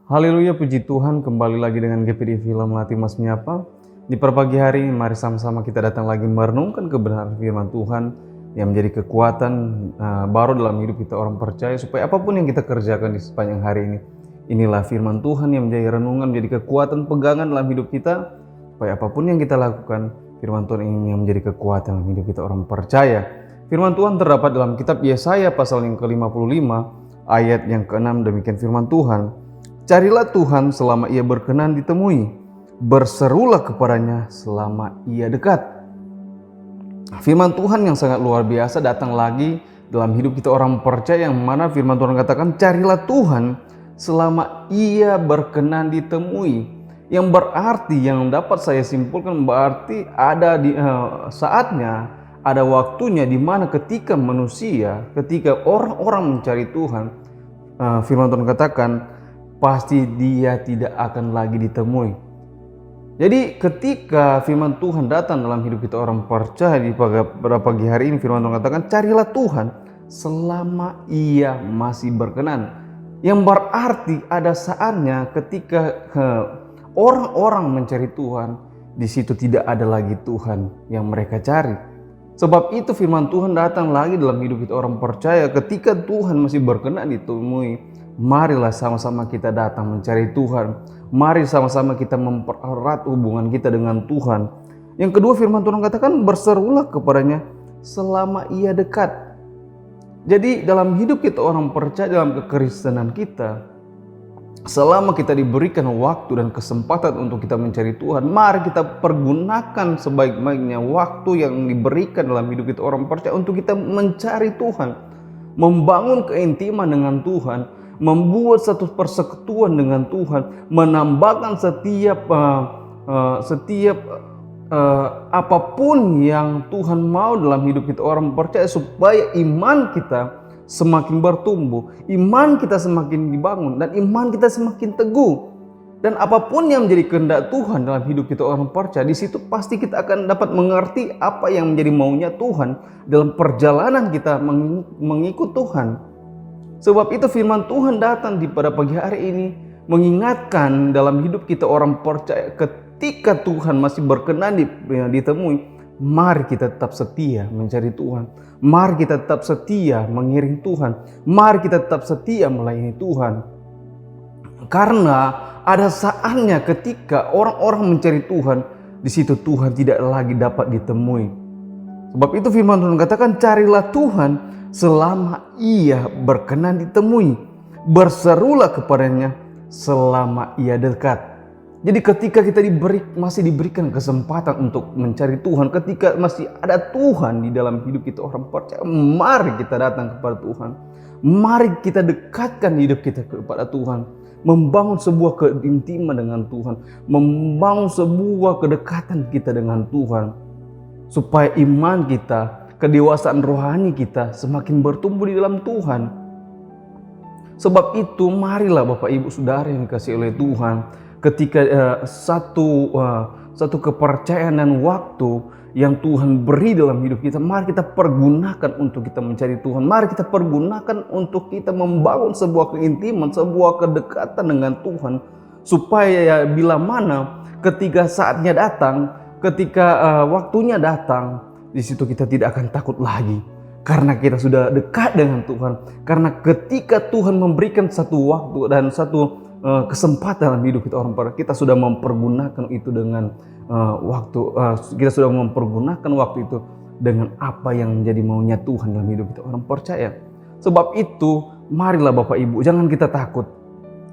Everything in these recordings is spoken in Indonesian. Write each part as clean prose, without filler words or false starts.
Haleluya, puji Tuhan, kembali lagi dengan GPD Film Latih Mas Menyapa. Di pagi hari ini, mari sama-sama kita datang lagi merenungkan kebenaran firman Tuhan yang menjadi kekuatan baru dalam hidup kita orang percaya, supaya apapun yang kita kerjakan di sepanjang hari ini, inilah firman Tuhan yang menjadi renungan, menjadi kekuatan pegangan dalam hidup kita, supaya apapun yang kita lakukan, firman Tuhan ini yang menjadi kekuatan dalam hidup kita orang percaya. Firman Tuhan terdapat dalam kitab Yesaya pasal yang ke-55 ayat yang ke-6. Demikian firman Tuhan. Carilah Tuhan selama ia berkenan ditemui, berserulah kepadanya selama ia dekat. Firman Tuhan yang sangat luar biasa datang lagi dalam hidup kita orang percaya, yang mana firman Tuhan katakan carilah Tuhan selama ia berkenan ditemui. Yang berarti, yang dapat saya simpulkan, berarti ada di saatnya, ada waktunya di mana ketika manusia, ketika orang-orang mencari Tuhan, firman Tuhan katakan pasti dia tidak akan lagi ditemui. Jadi ketika firman Tuhan datang dalam hidup kita orang percaya pada pagi hari ini, firman Tuhan katakan carilah Tuhan selama ia masih berkenan. Yang berarti ada saatnya ketika orang-orang mencari Tuhan, di situ tidak ada lagi Tuhan yang mereka cari. Sebab itu firman Tuhan datang lagi dalam hidup kita orang percaya, ketika Tuhan masih berkenan ditemui. Marilah sama-sama kita datang mencari Tuhan. Mari sama-sama kita mempererat hubungan kita dengan Tuhan. Yang kedua, firman Tuhan katakan berserulah kepadanya selama ia dekat. Jadi dalam hidup kita orang percaya, dalam kekristenan kita, selama kita diberikan waktu dan kesempatan untuk kita mencari Tuhan, mari kita pergunakan sebaik-baiknya waktu yang diberikan dalam hidup kita orang percaya untuk kita mencari Tuhan, membangun keintiman dengan Tuhan, membuat satu persekutuan dengan Tuhan, menambahkan setiap apapun yang Tuhan mau dalam hidup kita orang percaya, supaya iman kita semakin bertumbuh, iman kita semakin dibangun, dan iman kita semakin teguh. Dan apapun yang menjadi kehendak Tuhan dalam hidup kita orang percaya, di situ pasti kita akan dapat mengerti apa yang menjadi maunya Tuhan dalam perjalanan kita mengikut Tuhan. Sebab itu firman Tuhan datang pada pagi hari ini mengingatkan dalam hidup kita orang percaya, ketika Tuhan masih berkenan ditemui, mari kita tetap setia mencari Tuhan. Mari kita tetap setia mengiring Tuhan. Mari kita tetap setia melayani Tuhan. Karena ada saatnya ketika orang-orang mencari Tuhan, di situ Tuhan tidak lagi dapat ditemui. Sebab itu firman Tuhan katakan carilah Tuhan selama ia berkenan ditemui, berserulah kepadanya selama ia dekat. Jadi ketika kita masih diberikan kesempatan untuk mencari Tuhan, ketika masih ada Tuhan di dalam hidup kita orang percaya, mari kita datang kepada Tuhan. Mari kita dekatkan hidup kita kepada Tuhan, membangun sebuah keintiman dengan Tuhan, membangun sebuah kedekatan kita dengan Tuhan, supaya iman kita, kedewasaan rohani kita semakin bertumbuh di dalam Tuhan. Sebab itu marilah Bapak Ibu Saudara yang dikasihi oleh Tuhan, ketika satu kepercayaan dan waktu yang Tuhan beri dalam hidup kita, mari kita pergunakan untuk kita mencari Tuhan. Mari kita pergunakan untuk kita membangun sebuah keintiman, sebuah kedekatan dengan Tuhan, supaya bila mana ketika saatnya datang, ketika waktunya datang, di situ kita tidak akan takut lagi, karena kita sudah dekat dengan Tuhan. Karena ketika Tuhan memberikan satu waktu dan satu kesempatan dalam hidup kita orang percaya, kita sudah mempergunakan itu dengan kita sudah mempergunakan waktu itu dengan apa yang menjadi maunya Tuhan dalam hidup kita orang percaya. Sebab itu marilah Bapak Ibu, jangan kita takut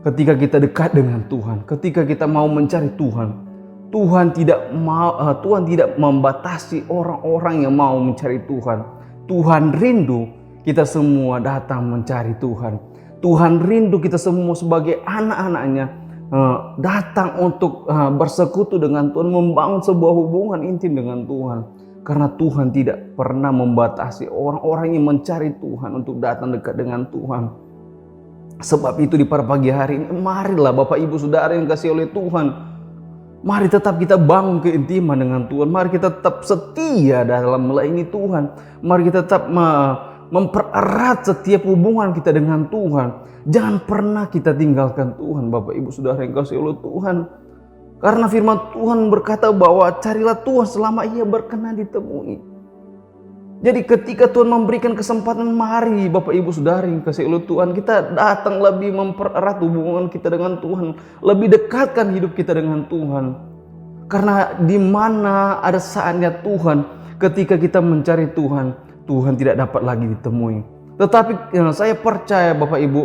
ketika kita dekat dengan Tuhan, ketika kita mau mencari Tuhan. Tuhan tidak membatasi orang-orang yang mau mencari Tuhan. Tuhan rindu kita semua datang mencari Tuhan. Tuhan rindu kita semua sebagai anak-anaknya datang untuk bersekutu dengan Tuhan, membangun sebuah hubungan intim dengan Tuhan. Karena Tuhan tidak pernah membatasi orang-orang yang mencari Tuhan untuk datang dekat dengan Tuhan. Sebab itu di pagi hari ini, marilah Bapak Ibu Saudara yang dikasihi oleh Tuhan, mari tetap kita bangun keintiman dengan Tuhan. Mari kita tetap setia dalam melayani Tuhan. Mari kita tetap mempererat setiap hubungan kita dengan Tuhan. Jangan pernah kita tinggalkan Tuhan, Bapak Ibu Saudara yang kasih oleh Tuhan. Karena firman Tuhan berkata bahwa carilah Tuhan selama Ia berkenan ditemui. Jadi ketika Tuhan memberikan kesempatan, mari Bapak Ibu Saudara yang kasih oleh Tuhan, kita datang lebih mempererat hubungan kita dengan Tuhan, lebih dekatkan hidup kita dengan Tuhan. Karena di mana ada saatnya Tuhan, ketika kita mencari Tuhan, Tuhan tidak dapat lagi ditemui. Tetapi saya percaya Bapak Ibu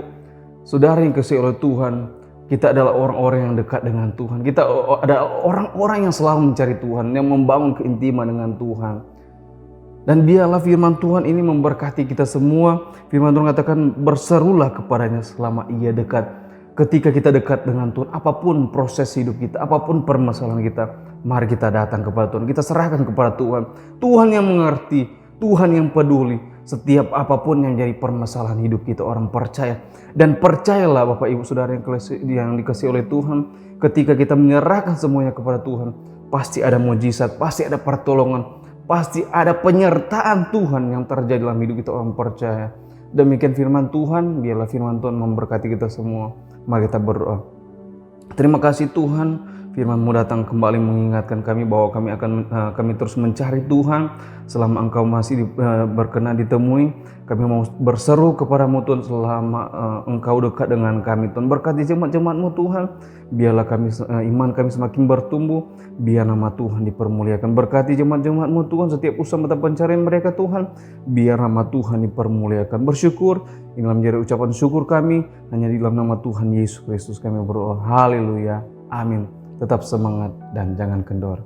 Saudara yang kasih oleh Tuhan, kita adalah orang-orang yang dekat dengan Tuhan. Kita adalah orang-orang yang selalu mencari Tuhan, yang membangun keintiman dengan Tuhan. Dan biarlah firman Tuhan ini memberkati kita semua. Firman Tuhan katakan, berserulah kepadanya selama Ia dekat. Ketika kita dekat dengan Tuhan, apapun proses hidup kita, apapun permasalahan kita, mari kita datang kepada Tuhan. Kita serahkan kepada Tuhan. Tuhan yang mengerti, Tuhan yang peduli setiap apapun yang jadi permasalahan hidup kita, orang percaya. Dan percayalah Bapak Ibu Saudara yang dikasihi oleh Tuhan, ketika kita menyerahkan semuanya kepada Tuhan, pasti ada mujizat, pasti ada pertolongan, pasti ada penyertaan Tuhan yang terjadi dalam hidup kita orang percaya. Demikian firman Tuhan, biarlah firman Tuhan memberkati kita semua. Mari kita berdoa. Terima kasih Tuhan, firman-Mu datang kembali mengingatkan kami bahwa kami terus mencari Tuhan selama Engkau masih berkenan ditemui. Kami mau berseru kepada-Mu Tuhan selama Engkau dekat dengan kami Tuhan. Berkati jemaat-jemaat-Mu Tuhan, biarlah iman kami semakin bertumbuh, biar nama Tuhan dipermuliakan. Berkati jemaat-jemaat-Mu Tuhan, setiap usaha mata pencarian mereka Tuhan, biar nama Tuhan dipermuliakan. Bersyukur, inilah menjadi ucapan syukur kami, hanya di dalam nama Tuhan Yesus Kristus kami berdoa. Haleluya, amin. Tetap semangat dan jangan kendor.